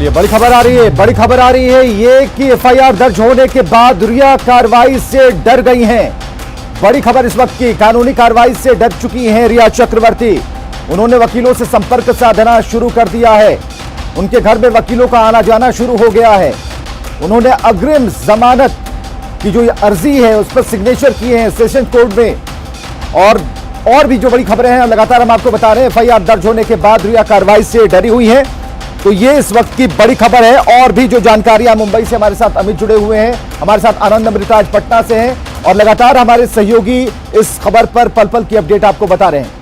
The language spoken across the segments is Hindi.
चलिए बड़ी खबर आ रही है ये कि एफआईआर दर्ज होने के बाद रिया कार्रवाई से डर गई हैं। बड़ी खबर इस वक्त की, कानूनी कार्रवाई से डर चुकी हैं रिया चक्रवर्ती। उन्होंने वकीलों से संपर्क साधना शुरू कर दिया है। उनके घर में वकीलों का आना जाना शुरू हो गया है। उन्होंने अग्रिम जमानत की जो अर्जी है उस पर सिग्नेचर किए हैं सेशन कोर्ट में। और भी जो बड़ी खबरें हैं लगातार हम आपको बता रहे हैं। एफआईआर दर्ज होने के बाद रिया कार्रवाई से डरी हुई है, तो ये इस वक्त की बड़ी खबर है। और भी जो जानकारियां मुंबई से हमारे साथ अमित जुड़े हुए हैं, हमारे साथ आनंद अमृता पटना से हैं और लगातार हमारे सहयोगी इस खबर पर पल पल की अपडेट आपको बता रहे हैं।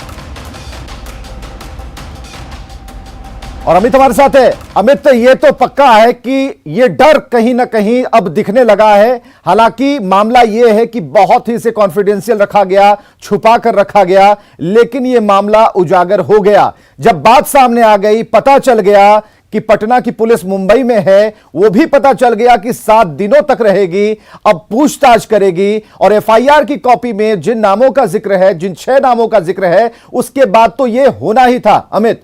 और अमित हमारे साथ है। अमित, ये तो पक्का है कि ये डर कहीं ना कहीं अब दिखने लगा है। हालांकि मामला ये है कि बहुत ही इसे कॉन्फिडेंशियल रखा गया, छुपा कर रखा गया, लेकिन ये मामला उजागर हो गया। जब बात सामने आ गई, पता चल गया कि पटना की पुलिस मुंबई में है, वो भी पता चल गया कि 7 दिनों तक रहेगी, अब पूछताछ करेगी। और एफआईआर की कॉपी में जिन नामों का जिक्र है, जिन 6 नामों का जिक्र है, उसके बाद तो ये होना ही था। अमित,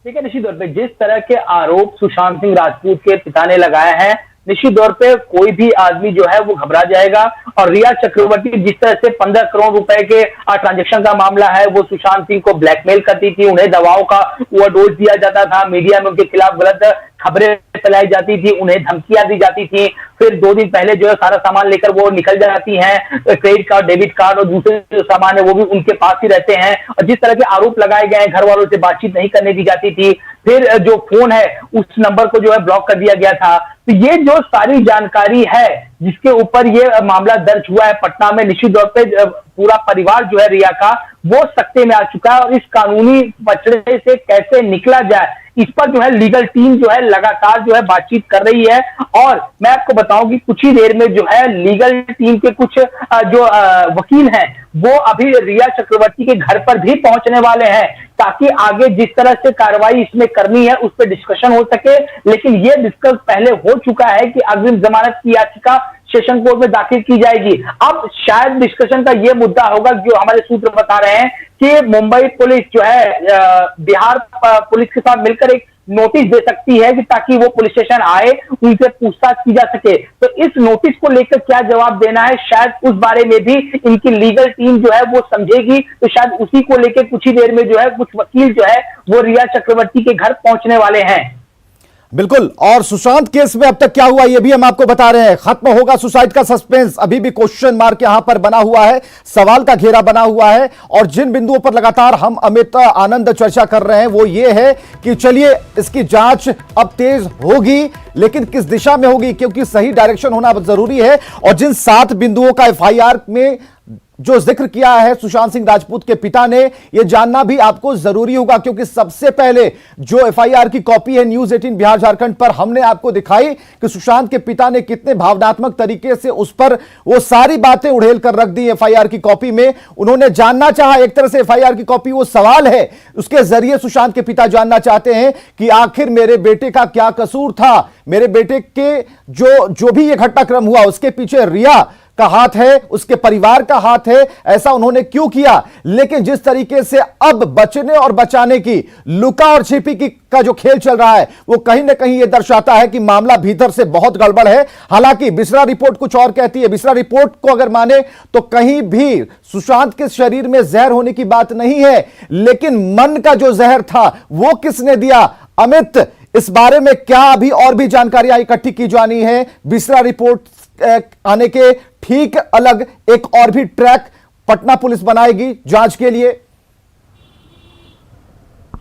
ठीक है, निश्चित तौर पे जिस तरह के आरोप सुशांत सिंह राजपूत के पिता ने लगाए हैं, निश्चित तौर पे कोई भी आदमी जो है वो घबरा जाएगा। और रिया चक्रवर्ती जिस तरह से 15 करोड़ रुपए के ट्रांजैक्शन का मामला है, वो सुशांत सिंह को ब्लैकमेल करती थी, उन्हें दवाओं का ओवरडोज दिया जाता था, मीडिया में उनके खिलाफ गलत खबरें फैलाई जाती थी, उन्हें धमकियां दी जाती थी। फिर 2 दिन पहले जो है सारा सामान लेकर वो निकल जाती हैं, क्रेडिट कार्ड, डेबिट कार्ड और दूसरे जो सामान है वो भी उनके पास ही रहते हैं। और जिस तरह के आरोप लगाए गए हैं, घर वालों से बातचीत नहीं करने दी जाती थी। फिर जो फोन है उस नंबर को जो है ब्लॉक कर दिया गया था। तो ये जो सारी जानकारी है जिसके ऊपर ये मामला दर्ज हुआ है पटना में, निश्चित तौर पे पूरा परिवार जो है रिया का वो सकते में आ चुका है। और इस कानूनी पचड़े से कैसे निकला जाए, इस पर जो है लीगल टीम जो है लगातार जो है बातचीत कर रही है। और मैं आपको बताऊं कि कुछ ही देर में जो है लीगल टीम के कुछ जो वकील हैं वो अभी रिया चक्रवर्ती के घर पर भी पहुंचने वाले हैं, ताकि आगे जिस तरह से कार्रवाई इसमें करनी है उस पर डिस्कशन हो सके। लेकिन ये डिस्कस पहले हो चुका है कि अग्रिम जमानत की याचिका सेशन कोर्ट में दाखिल की जाएगी। अब शायद डिस्कशन का ये मुद्दा होगा, जो हमारे सूत्र बता रहे हैं कि मुंबई पुलिस जो है बिहार पुलिस के साथ मिलकर एक नोटिस दे सकती है कि ताकि वो पुलिस स्टेशन आए, उनसे पूछताछ की जा सके। तो इस नोटिस को लेकर क्या जवाब देना है, शायद उस बारे में भी इनकी लीगल टीम जो है वो समझेगी। तो शायद उसी को लेकर कुछ ही देर में जो है कुछ वकील जो है वो रिया चक्रवर्ती के घर पहुंचने वाले हैं। बिल्कुल। और सुशांत केस में अब तक क्या हुआ ये भी हम आपको बता रहे हैं। खत्म होगा सुसाइड का सस्पेंस, अभी भी क्वेश्चन मार्क यहां पर बना हुआ है, सवाल का घेरा बना हुआ है। और जिन बिंदुओं पर लगातार हम अमित आनंद चर्चा कर रहे हैं वो ये है कि चलिए इसकी जांच अब तेज होगी, लेकिन किस दिशा में होगी, क्योंकि सही डायरेक्शन होना जरूरी है। और जिन 7 बिंदुओं का एफआईआर में जो जिक्र किया है सुशांत सिंह राजपूत के पिता ने, यह जानना भी आपको जरूरी होगा, क्योंकि सबसे पहले जो एफआईआर की कॉपी है न्यूज 18 बिहार झारखंड पर हमने आपको दिखाई कि सुशांत के पिता ने कितने भावनात्मक तरीके से उस पर वो सारी बातें उड़ेल कर रख दी एफआईआर की कॉपी में। उन्होंने जानना चाहा, एक तरह से एफआईआर की कॉपी वो सवाल है, उसके जरिए सुशांत के पिता जानना चाहते हैं कि आखिर मेरे बेटे का क्या कसूर था, मेरे बेटे के जो भी ये घटनाक्रम हुआ उसके पीछे रिया का हाथ है, उसके परिवार का हाथ है, ऐसा उन्होंने क्यों किया। लेकिन जिस तरीके से अब बचने और बचाने की, लुका और छिपी की का जो खेल चल रहा है, वो कहीं ना कहीं यह दर्शाता है कि मामला भीतर से बहुत गड़बड़ है। हालांकि बिसरा रिपोर्ट कुछ और कहती है। बिसरा रिपोर्ट को अगर माने तो कहीं भी सुशांत के शरीर में जहर होने की बात नहीं है, लेकिन मन का जो जहर था वो किसने दिया। अमित, इस बारे में क्या अभी और भी जानकारियां इकट्ठी की जानी है? बिसरा रिपोर्ट आने के ठीक अलग एक और भी ट्रैक पटना पुलिस बनाएगी जांच के लिए।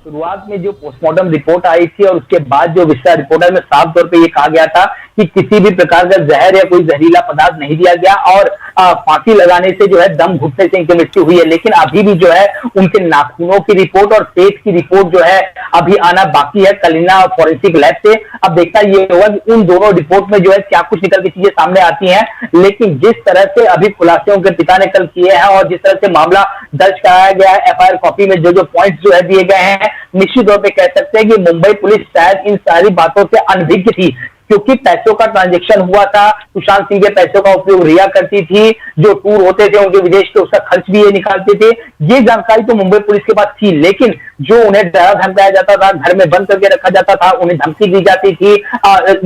शुरुआत में जो पोस्टमार्टम रिपोर्ट आई थी और उसके बाद जो विस्तार रिपोर्ट में साफ तौर पे ये कहा गया था कि किसी भी प्रकार का जहर या कोई जहरीला पदार्थ नहीं दिया गया और फांसी लगाने से जो है दम घुटने से इनकी मृत्यु हुई है। लेकिन अभी भी जो है उनके नाखूनों की रिपोर्ट और पेट की रिपोर्ट जो है अभी आना बाकी है कलिना फॉरेंसिक लैब से। अब देखता ये होगा कि उन दोनों रिपोर्ट में जो है क्या कुछ निकल के चीजें सामने आती हैं। लेकिन जिस तरह से अभी खुलासे उनके पिता ने कल किए हैं और जिस तरह से मामला दर्ज कराया गया है, एफआईआर कॉपी में जो पॉइंट्स जो है दिए गए हैं, निश्चित तौर पर कह सकते हैं कि मुंबई पुलिस शायद इन सारी बातों से अनभिज्ञ थी। क्योंकि पैसों का ट्रांजैक्शन हुआ था, सुशांत सिंह के पैसों का उपयोग रिया करती थी, जो टूर होते थे उनके विदेश के उसका खर्च भी ये निकालते थे। ये जानकारी तो मुंबई पुलिस के पास थी, लेकिन जो उन्हें डरा धमकाया जाता था, घर में बंद करके रखा जाता था, उन्हें धमकी दी जाती थी,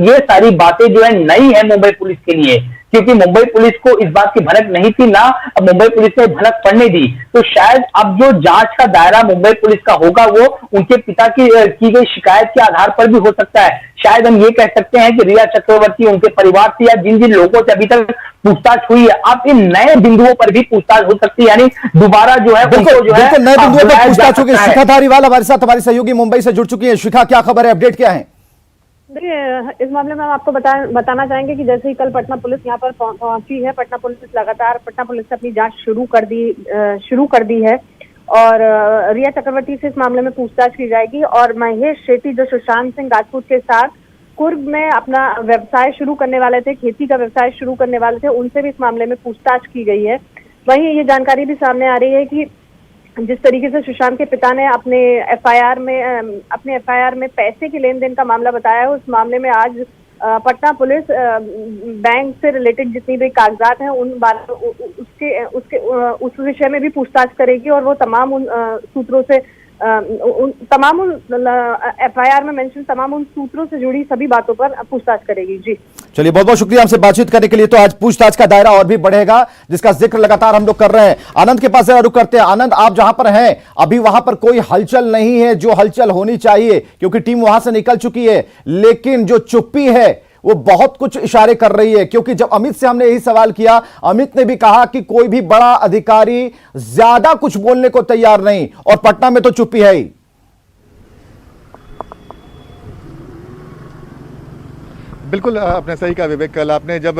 ये सारी बातें जो है नई है मुंबई पुलिस के लिए, क्योंकि मुंबई पुलिस को इस बात की भनक नहीं थी ना, अब मुंबई पुलिस ने भनक पड़ने दी। तो शायद अब जो जांच का दायरा मुंबई पुलिस का होगा वो उनके पिता की गई शिकायत के आधार पर भी हो सकता है। शायद हम ये कह सकते हैं कि रिया चक्रवर्ती, उनके परिवार से या जिन जिन लोगों से अभी तक पूछताछ हुई है, अब इन नए बिंदुओं पर भी पूछताछ हो सकती है, यानी दोबारा जो है उनको जो है नए बिंदुओं पर पूछताछ होगी। शिखा धारीवाल हमारे साथ, हमारी सहयोगी मुंबई से जुड़ चुकी है। शिखा, क्या खबर है, अपडेट क्या है? देखिए, इस मामले में हम आपको बताना चाहेंगे कि जैसे ही कल पटना पुलिस यहाँ पर पहुंची है, पटना पुलिस लगातार पटना पुलिस ने अपनी जांच शुरू कर दी है और रिया चक्रवर्ती से इस मामले में पूछताछ की जाएगी। और महेश शेट्टी जो सुशांत सिंह राजपूत के साथ कुर्ग में अपना व्यवसाय शुरू करने वाले थे, खेती का व्यवसाय शुरू करने वाले थे, उनसे भी इस मामले में पूछताछ की गई है। वहीं ये जानकारी भी सामने आ रही है कि जिस तरीके से सुशांत के पिता ने अपने एफआईआर में पैसे के लेन देन का मामला बताया है, उस मामले में आज पटना पुलिस बैंक से रिलेटेड जितनी भी कागजात हैं उस विषय में भी पूछताछ करेगी और वो तमाम उन सूत्रों से एफआईआर में मेंशन तमाम उन सूत्रों से जुड़ी सभी बातों पर पूछताछ करेगी। जी चलिए, बहुत बहुत शुक्रिया हमसे बातचीत करने के लिए। तो आज पूछताछ का दायरा और भी बढ़ेगा, जिसका जिक्र लगातार हम लोग कर रहे हैं। आनंद के पास रुक करते हैं। आनंद, आप जहां पर हैं अभी वहां पर कोई हलचल नहीं है जो हलचल होनी चाहिए, क्योंकि टीम वहां से निकल चुकी है, लेकिन जो चुप्पी है वो बहुत कुछ इशारे कर रही है। क्योंकि जब अमित से हमने यही सवाल किया, अमित ने भी कहा कि कोई भी बड़ा अधिकारी ज्यादा कुछ बोलने को तैयार नहीं, और पटना में तो चुप्पी है ही। बिल्कुल, आपने सही कहा विवेक। कल आपने जब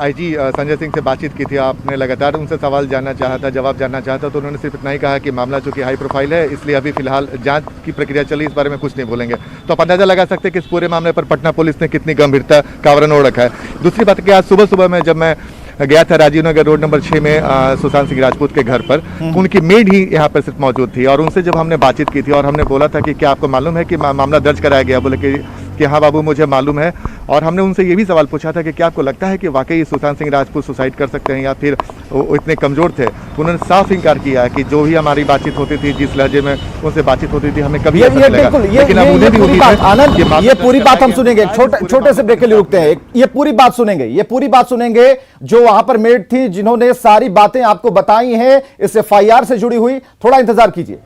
आईजी संजय सिंह से बातचीत की थी, आपने लगातार उनसे सवाल जानना चाहा था, जवाब जानना चाहा था, तो उन्होंने सिर्फ इतना ही कहा कि मामला चूंकि हाई प्रोफाइल है, इसलिए अभी फिलहाल जांच की प्रक्रिया चली, इस बारे में कुछ नहीं बोलेंगे। तो आप अंदाजा लगा सकते हैं कि इस पूरे मामले पर पटना पुलिस ने कितनी गंभीरता का आवरण ओढ़ रखा है। दूसरी बात कि आज सुबह सुबह में जब मैं गया था राजीव नगर रोड नंबर 6 में सुशांत सिंह राजपूत के घर पर, उनकी मेड ही यहाँ पर सिर्फ मौजूद थी, और उनसे जब हमने बातचीत की थी और हमने बोला था कि क्या आपको मालूम है कि मामला दर्ज कराया गया, बोले कि हाँ बाबू मुझे मालूम है। और हमने उनसे ये भी सवाल पूछा था कि क्या आपको लगता है कि वाकई सुशांत सिंह राजपूत सुसाइड कर सकते हैं या फिर वो इतने कमजोर थे। उन्होंने साफ इनकार किया है कि जो भी हमारी बातचीत होती थी, जिस लहजे में उनसे बातचीत होती थी, हमें कभी ऐसा नहीं लगा। लेकिन अब उन्हें भी आनंद, ये पूरी बात हम सुनेंगे, छोटे से ब्रेक के लिए रुकते हैं। ये पूरी बात सुनेंगे जो वहां पर मेड थी, जिन्होंने सारी बातें आपको बताई हैं इस एफआईआर से जुड़ी हुई। थोड़ा इंतजार कीजिए।